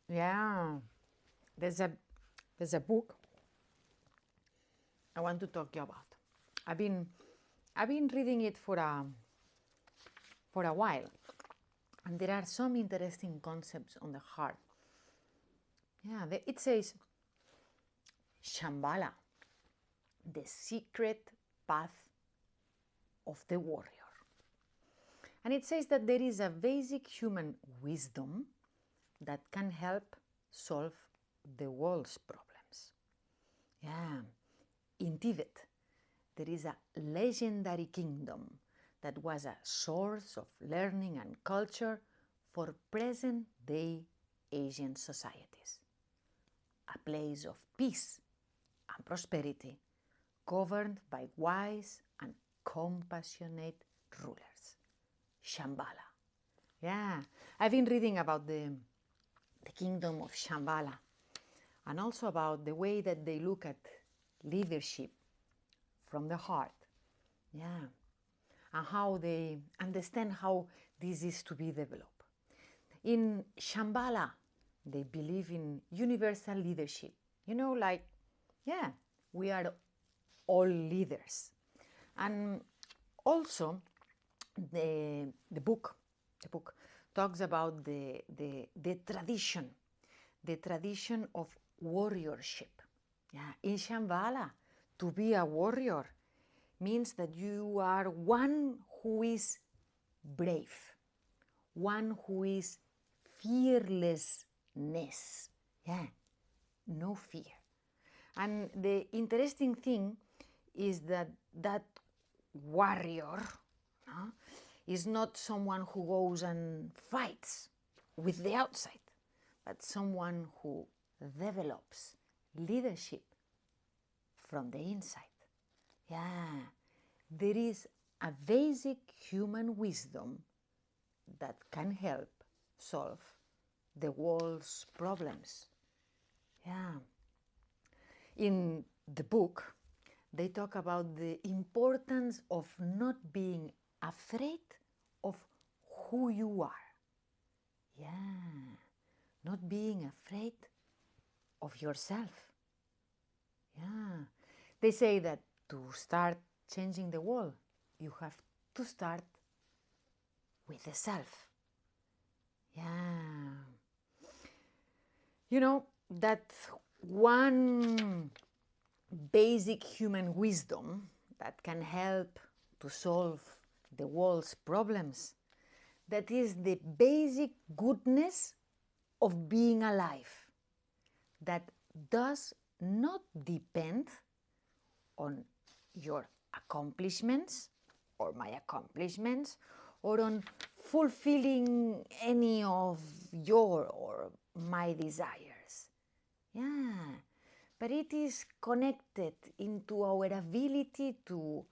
Yeah, there's a there's a book I want to talk to you about. I've been I've been reading it for a while, and there are some interesting concepts on the heart. Yeah, it says Shambhala, the secret path of the warrior. And it says that there is a basic human wisdom that can help solve the world's problems. Yeah, in Tibet, there is a legendary kingdom that was a source of learning and culture for present day Asian societies. A place of peace and prosperity, governed by wise and compassionate rulers. Shambhala. Yeah, I've been reading about the kingdom of Shambhala and also about the way that they look at leadership from the heart. Yeah, and how they understand how this is to be developed. In Shambhala, they believe in universal leadership. Like, yeah, we are all leaders. And also, the book talks about the tradition of warriorship. Yeah, in Shambhala, to be a warrior means that you are one who is brave, one who is fearlessness. Yeah, no fear. And the interesting thing is that that warrior is not someone who goes and fights with the outside, but someone who develops leadership from the inside. Yeah, there is a basic human wisdom that can help solve the world's problems. Yeah. In the book, they talk about the importance of not being afraid of who you are. Yeah, not being afraid of yourself. Yeah, they say that to start changing the world, you have to start with the self. Yeah, that one basic human wisdom that can help to solve the world's problems. That is the basic goodness of being alive, that does not depend on your accomplishments or my accomplishments or on fulfilling any of your or my desires. Yeah, but it is connected into our ability to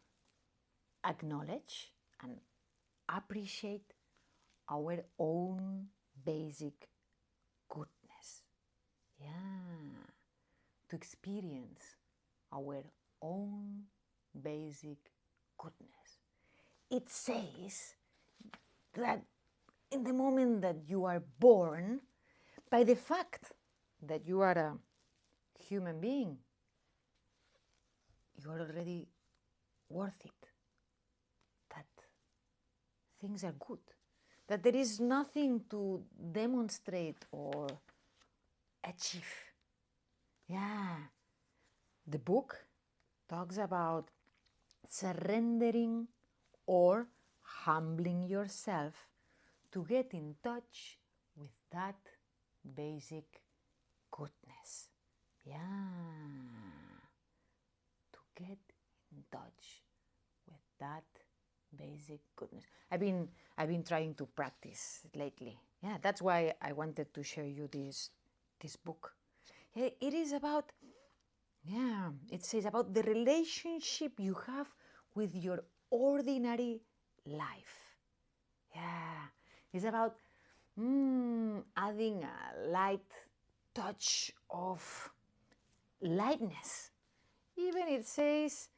acknowledge and appreciate our own basic goodness. Yeah, to experience our own basic goodness. It says that in the moment that you are born, by the fact that you are a human being, you are already worth it. That things are good. That there is nothing to demonstrate or achieve. Yeah. The book talks about surrendering or humbling yourself to get in touch with that basic goodness. Yeah. To get in touch with that basic goodness. I've been trying to practice lately. Yeah, that's why I wanted to share you this book. It is about, yeah, it says about the relationship you have with your ordinary life. Yeah, it's about adding a light touch of lightness. Even it says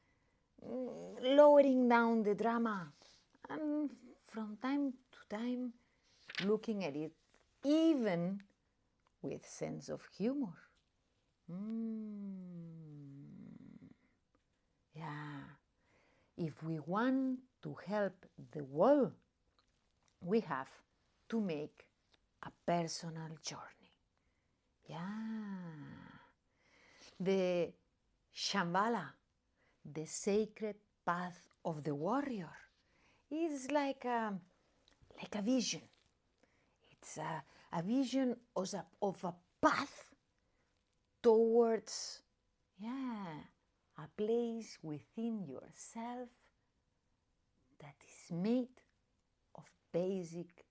lowering down the drama and from time to time looking at it even with sense of humor. Yeah. If we want to help the world, we have to make a personal journey. Yeah. The Shambhala, the sacred path of the warrior, is like a vision. It's a vision of a path towards, a place within yourself that is made of basic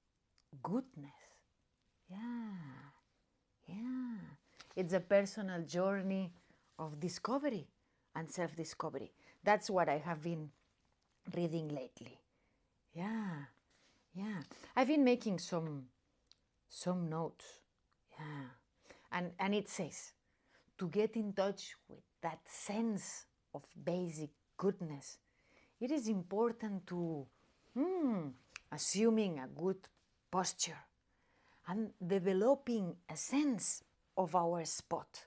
goodness. It's a personal journey of discovery and self-discovery. That's what I have been reading lately. I've been making some notes. And it says, to get in touch with that sense of basic goodness, it is important to assuming a good posture and developing a sense of our spot,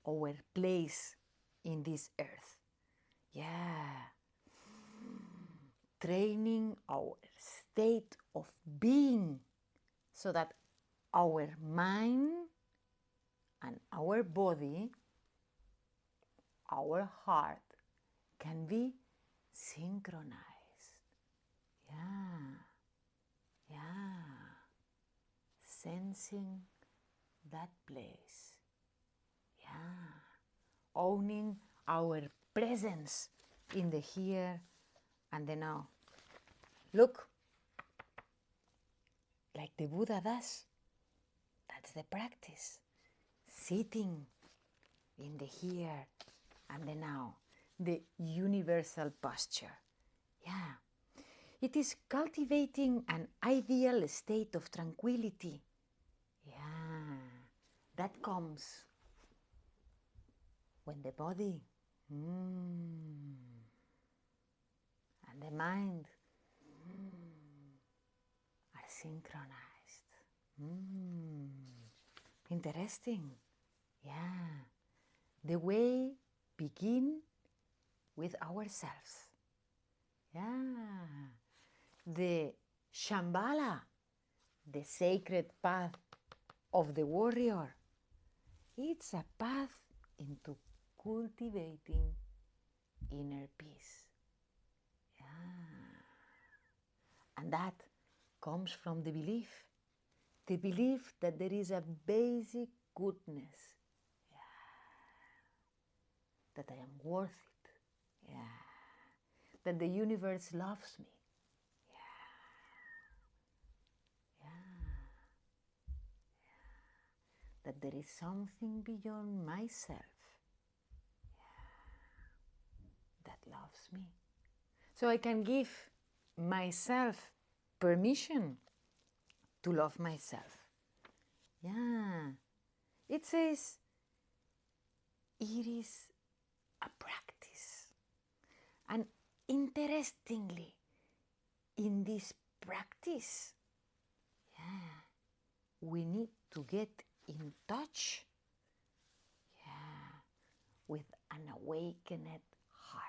our place in this earth. Training our state of being so that our mind and our body, our heart, can be synchronized. Sensing that place. Owning our presence in the here and the now. Look, like the Buddha does. That's the practice. Sitting in the here and the now. The universal posture. It is cultivating an ideal state of tranquility. That comes when the body and the mind are synchronized. Interesting. The way begin with ourselves. The Shambhala, the sacred path of the warrior, it's a path into cultivating inner peace. And that comes from the belief that there is a basic goodness, that I am worth it, that the universe loves me, that there is something beyond myself that loves me. So I can give myself permission to love myself. It says it is a practice. And interestingly, in this practice, we need to get in touch with an awakened heart.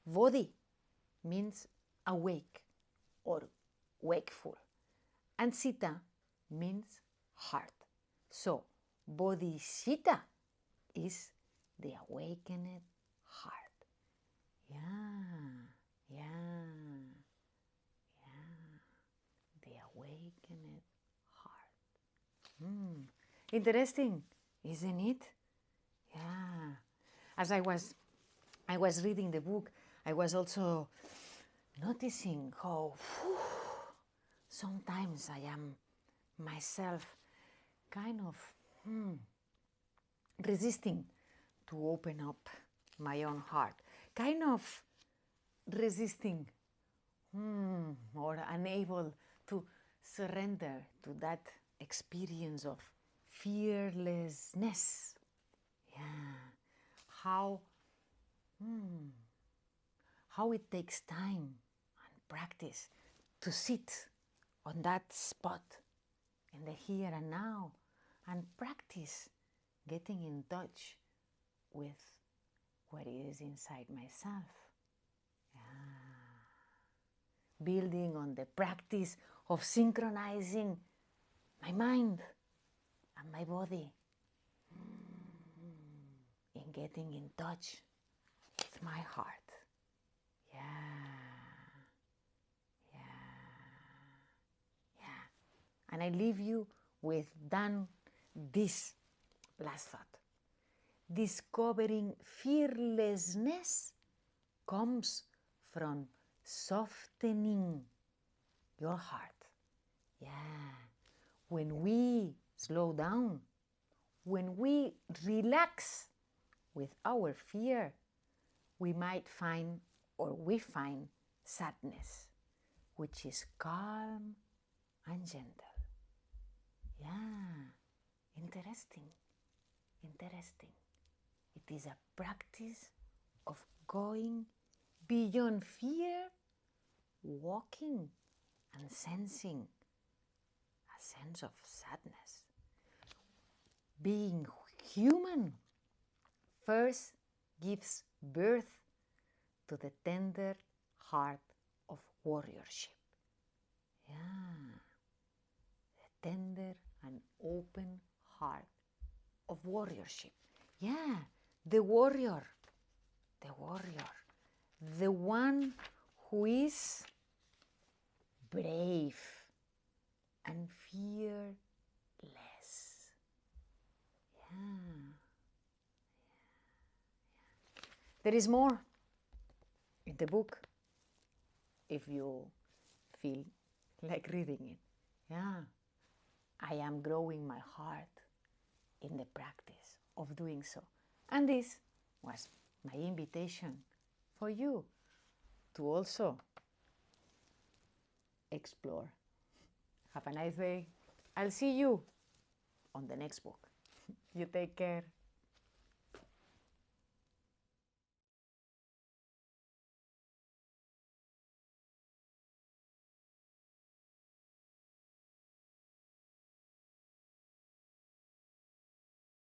Bodhi means awake or wakeful, and Sita means heart. So Bodhisattva is the awakened heart. The awakened heart. Interesting, isn't it? As I was reading the book, I was also noticing how sometimes I am myself kind of resisting to open up my own heart, kind of resisting or unable to surrender to that experience of fearlessness. How it takes time and practice to sit on that spot in the here and now, and practice getting in touch with what is inside myself. Building on the practice of synchronizing my mind and my body in getting in touch with my heart. And I leave you with this last thought. Discovering fearlessness comes from softening your heart. When we slow down, when we relax with our fear, we find sadness, which is calm and gentle. Interesting. It is a practice of going beyond fear, walking and sensing a sense of sadness. Being human first gives birth to the tender heart of warriorship. The tender and open heart of warriorship. The warrior. The one who is brave and fearless. There is more in the book if you feel like reading it. I am growing my heart in the practice of doing so. And this was my invitation for you to also explore. Have a nice day. I'll see you on the next book. You take care.